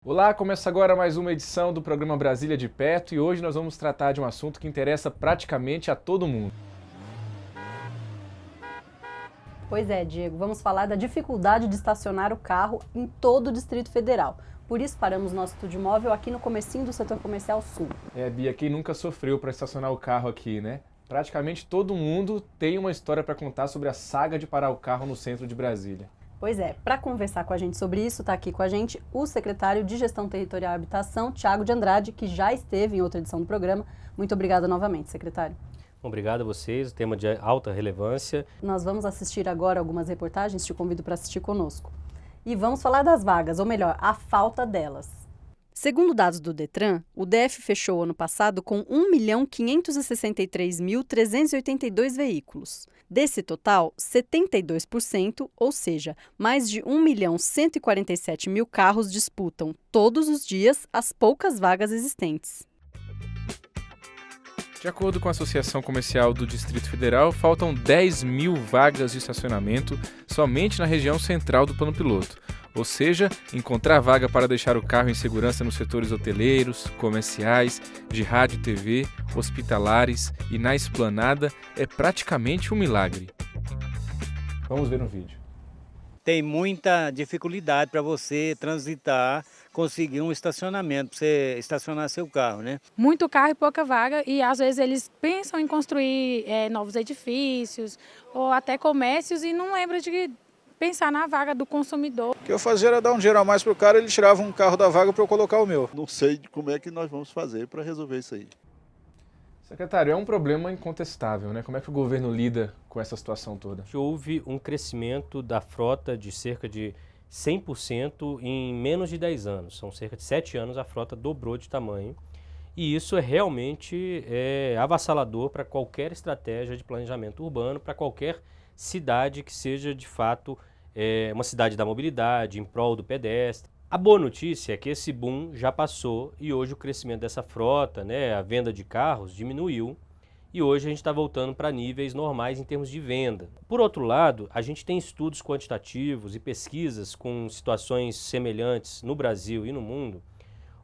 Olá, começa agora mais uma edição do programa Brasília de Perto e hoje nós vamos tratar de um assunto que interessa praticamente a todo mundo. Pois é, Diego, vamos falar da dificuldade de estacionar o carro em todo o Distrito Federal. Por isso paramos nosso estúdio móvel aqui no comecinho do setor comercial sul. Bia, quem nunca sofreu para estacionar o carro aqui, né? Praticamente todo mundo tem uma história para contar sobre a saga de parar o carro no centro de Brasília. Pois é, para conversar com a gente sobre isso, está aqui com a gente o secretário de Gestão Territorial e Habitação, Thiago de Andrade, que já esteve em outra edição do programa. Muito obrigada novamente, secretário. Obrigado a vocês, tema de alta relevância. Nós vamos assistir agora algumas reportagens, te convido para assistir conosco. E vamos falar das vagas, ou melhor, a falta delas. Segundo dados do Detran, o DF fechou o ano passado com 1.563.382 veículos. Desse total, 72%, ou seja, mais de 1.147.000 carros disputam todos os dias as poucas vagas existentes. De acordo com a Associação Comercial do Distrito Federal, faltam 10.000 vagas de estacionamento somente na região central do Plano Piloto. Ou seja, encontrar vaga para deixar o carro em segurança nos setores hoteleiros, comerciais, de rádio e TV, hospitalares e na esplanada é praticamente um milagre. Vamos ver no vídeo. Tem muita dificuldade para você transitar, conseguir um estacionamento, para você estacionar seu carro, né? Muito carro e pouca vaga, e às vezes eles pensam em construir novos edifícios ou até comércios e não lembram de pensar na vaga do consumidor. O que eu fazia era dar um dinheiro a mais para o cara, ele tirava um carro da vaga para eu colocar o meu. Não sei como é que nós vamos fazer para resolver isso aí. Secretário, é um problema incontestável, né? Como é que o governo lida com essa situação toda? Houve um crescimento da frota de cerca de 100% em menos de 10 anos. São cerca de 7 anos, a frota dobrou de tamanho. E isso é realmente avassalador para qualquer estratégia de planejamento urbano, para qualquer cidade que seja de fato uma cidade da mobilidade, em prol do pedestre. A boa notícia é que esse boom já passou e hoje o crescimento dessa frota, né, a venda de carros diminuiu e hoje a gente está voltando para níveis normais em termos de venda. Por outro lado, a gente tem estudos quantitativos e pesquisas com situações semelhantes no Brasil e no mundo.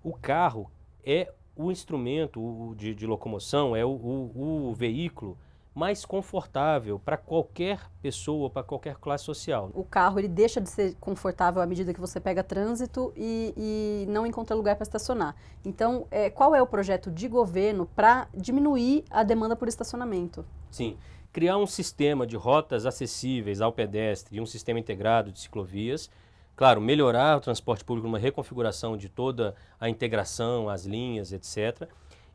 O carro é o instrumento de locomoção, é o veículo mais confortável para qualquer pessoa, para qualquer classe social. O carro ele deixa de ser confortável à medida que você pega trânsito e não encontra lugar para estacionar. Então, qual é o projeto de governo para diminuir a demanda por estacionamento? Sim, criar um sistema de rotas acessíveis ao pedestre e um sistema integrado de ciclovias. Claro, melhorar o transporte público, uma reconfiguração de toda a integração, as linhas, etc.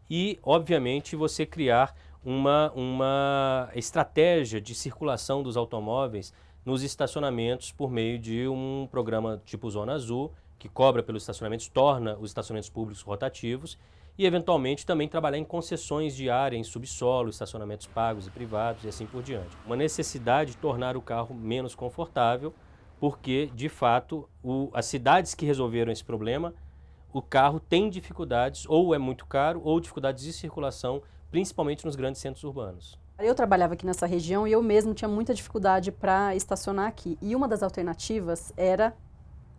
E, obviamente, você criar uma estratégia de circulação dos automóveis nos estacionamentos por meio de um programa tipo Zona Azul, que cobra pelos estacionamentos, torna os estacionamentos públicos rotativos e, eventualmente, também trabalhar em concessões de área em subsolo, estacionamentos pagos e privados e assim por diante. Uma necessidade de tornar o carro menos confortável, porque, de fato, as cidades que resolveram esse problema, o carro tem dificuldades, ou é muito caro, ou dificuldades de circulação, principalmente nos grandes centros urbanos. Eu trabalhava aqui nessa região e eu mesmo tinha muita dificuldade para estacionar aqui. E uma das alternativas era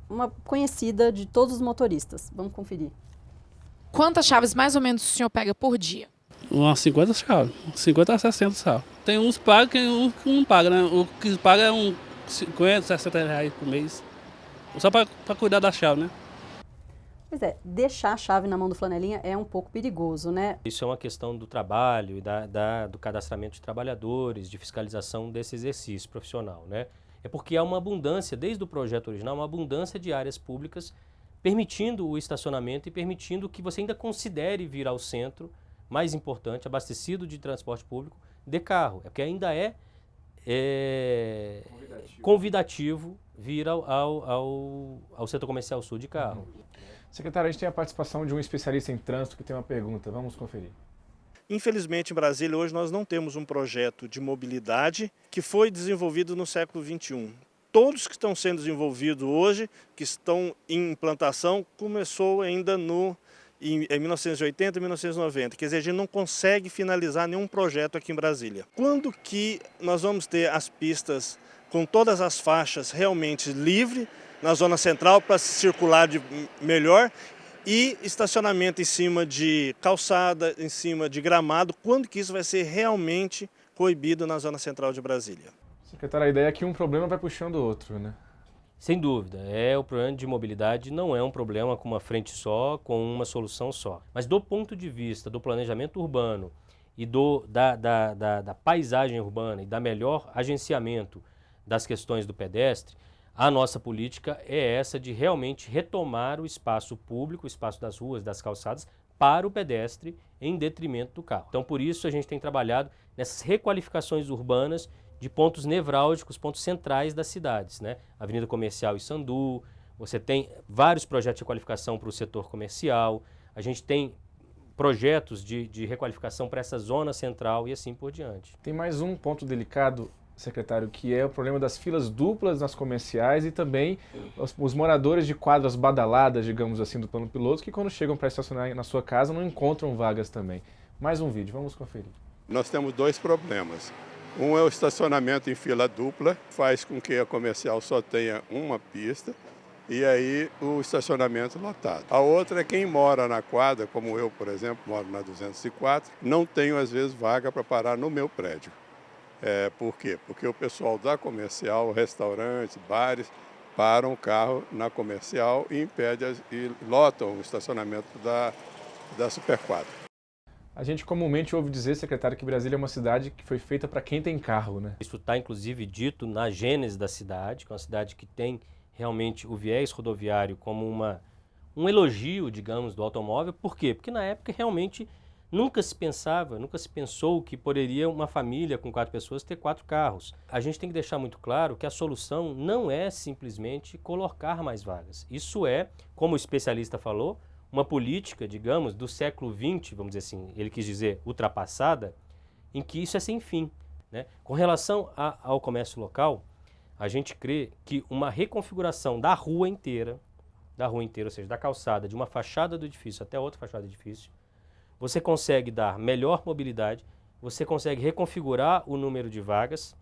uma conhecida de todos os motoristas. Vamos conferir. Quantas chaves mais ou menos o senhor pega por dia? Umas 50 chaves, 50 a 60 chaves. Tem uns que pagam e uns que não pagam, né? O que paga é uns 50, 60 reais por mês. Só para cuidar da chave, né? Pois é, deixar a chave na mão do flanelinha é um pouco perigoso, né? Isso é uma questão do trabalho e do cadastramento de trabalhadores, de fiscalização desse exercício profissional, né? É porque há uma abundância, desde o projeto original, uma abundância de áreas públicas permitindo o estacionamento e permitindo que você ainda considere vir ao centro, mais importante, abastecido de transporte público, de carro. É porque ainda é convidativo vir ao setor comercial sul de carro. Secretário, a gente tem a participação de um especialista em trânsito que tem uma pergunta. Vamos conferir. Infelizmente, em Brasília, hoje nós não temos um projeto de mobilidade que foi desenvolvido no século XXI. Todos que estão sendo desenvolvidos hoje, que estão em implantação, começou ainda em 1980 e 1990. Quer dizer, a gente não consegue finalizar nenhum projeto aqui em Brasília. Quando que nós vamos ter as pistas com todas as faixas realmente livres, na zona central para se circular melhor e estacionamento em cima de calçada, em cima de gramado, quando que isso vai ser realmente proibido na zona central de Brasília. Secretário, a ideia é que um problema vai puxando o outro, né? Sem dúvida, o problema de mobilidade não é um problema com uma frente só, com uma solução só. Mas do ponto de vista do planejamento urbano e da paisagem urbana e da melhor agenciamento das questões do pedestre, a nossa política é essa de realmente retomar o espaço público, o espaço das ruas, das calçadas, para o pedestre em detrimento do carro. Então, por isso, a gente tem trabalhado nessas requalificações urbanas de pontos nevrálgicos, pontos centrais das cidades, né? Avenida Comercial e Sandu, você tem vários projetos de requalificação para o setor comercial, a gente tem projetos de requalificação para essa zona central e assim por diante. Tem mais um ponto delicado, secretário, que é o problema das filas duplas nas comerciais e também os moradores de quadras badaladas, digamos assim, do plano piloto, que quando chegam para estacionar na sua casa não encontram vagas também. Mais um vídeo, vamos conferir. Nós temos dois problemas. Um é o estacionamento em fila dupla, faz com que a comercial só tenha uma pista e aí o estacionamento lotado. A outra é quem mora na quadra, como eu, por exemplo, moro na 204, não tenho às vezes vaga para parar no meu prédio. Por quê? Porque o pessoal da comercial, restaurantes, bares, param o carro na comercial e e lotam o estacionamento da superquadra. A gente comumente ouve dizer, secretário, que Brasília é uma cidade que foi feita para quem tem carro, né? Isso está, inclusive, dito na gênese da cidade, que é uma cidade que tem realmente o viés rodoviário como um elogio, digamos, do automóvel. Por quê? Porque na época realmente nunca se pensou que poderia uma família com 4 pessoas ter 4 carros. A gente tem que deixar muito claro que a solução não é simplesmente colocar mais vagas. Isso é, como o especialista falou, uma política, digamos, do século XX, vamos dizer assim, ele quis dizer ultrapassada, em que isso é sem fim, né? Com relação ao comércio local, a gente crê que uma reconfiguração da rua inteira, ou seja, da calçada, de uma fachada do edifício até outra fachada do edifício, você consegue dar melhor mobilidade, você consegue reconfigurar o número de vagas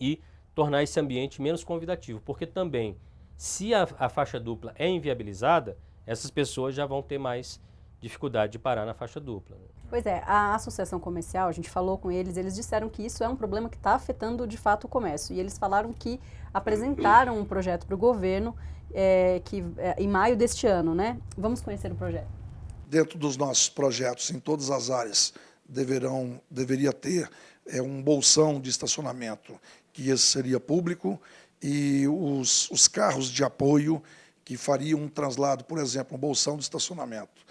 e tornar esse ambiente menos convidativo, porque também, se a faixa dupla é inviabilizada, essas pessoas já vão ter mais dificuldade de parar na faixa dupla. Pois é, a associação comercial, a gente falou com eles disseram que isso é um problema que está afetando de fato o comércio. E eles falaram que apresentaram um projeto para o governo em maio deste ano, né? Vamos conhecer o projeto. Dentro dos nossos projetos, em todas as áreas, deveria ter um bolsão de estacionamento, que esse seria público, e os carros de apoio que fariam um translado, por exemplo, um bolsão de estacionamento,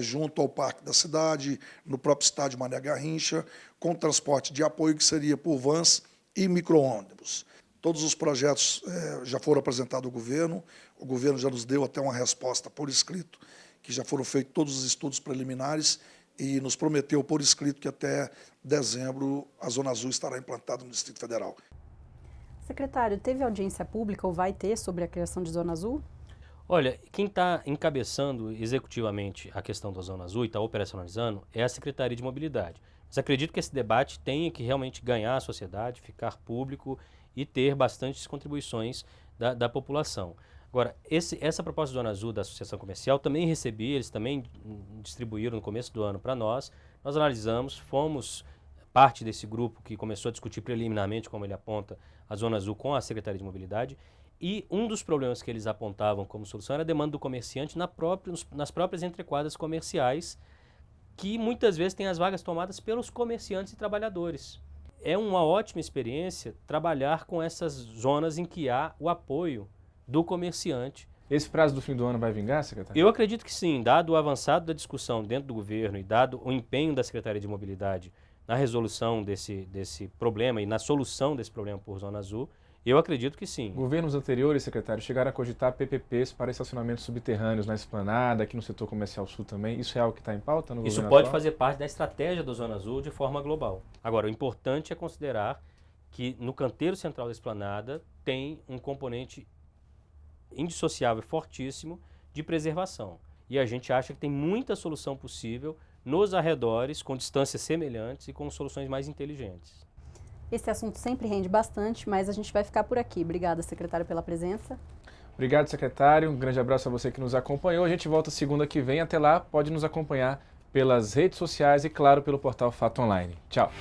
junto ao Parque da Cidade, no próprio estádio Mané Garrincha, com transporte de apoio que seria por vans e micro-ônibus. Todos os projetos já foram apresentados ao governo, o governo já nos deu até uma resposta por escrito, que já foram feitos todos os estudos preliminares e nos prometeu por escrito que até dezembro a Zona Azul estará implantada no Distrito Federal. Secretário, teve audiência pública ou vai ter sobre a criação de Zona Azul? Olha, quem está encabeçando executivamente a questão da Zona Azul e está operacionalizando é a Secretaria de Mobilidade. Mas acredito que esse debate tenha que realmente ganhar a sociedade, ficar público e ter bastantes contribuições da população. Agora, essa proposta de Zona Azul da Associação Comercial também recebi, eles também distribuíram no começo do ano para nós. Nós analisamos, fomos parte desse grupo que começou a discutir preliminarmente, como ele aponta, a Zona Azul com a Secretaria de Mobilidade. E um dos problemas que eles apontavam como solução era a demanda do comerciante nas próprias entrequadras comerciais, que muitas vezes tem as vagas tomadas pelos comerciantes e trabalhadores. É uma ótima experiência trabalhar com essas zonas em que há o apoio do comerciante. Esse prazo do fim do ano vai vingar, secretário? Eu acredito que sim, dado o avançado da discussão dentro do governo e dado o empenho da Secretaria de Mobilidade na resolução desse problema e na solução desse problema por Zona Azul, eu acredito que sim. Governos anteriores, secretário, chegaram a cogitar PPPs para estacionamentos subterrâneos na Esplanada, aqui no setor comercial sul também. Isso é algo que está em pauta no governo Isso pode atual? fazer parte da estratégia da Zona Azul de forma global. Agora, o importante é considerar que no canteiro central da Esplanada tem um componente indissociável e fortíssimo de preservação. E a gente acha que tem muita solução possível nos arredores, com distâncias semelhantes e com soluções mais inteligentes. Esse assunto sempre rende bastante, mas a gente vai ficar por aqui. Obrigada, secretário, pela presença. Obrigado, secretário. Um grande abraço a você que nos acompanhou. A gente volta segunda que vem. Até lá, pode nos acompanhar pelas redes sociais e, claro, pelo portal Fato Online. Tchau.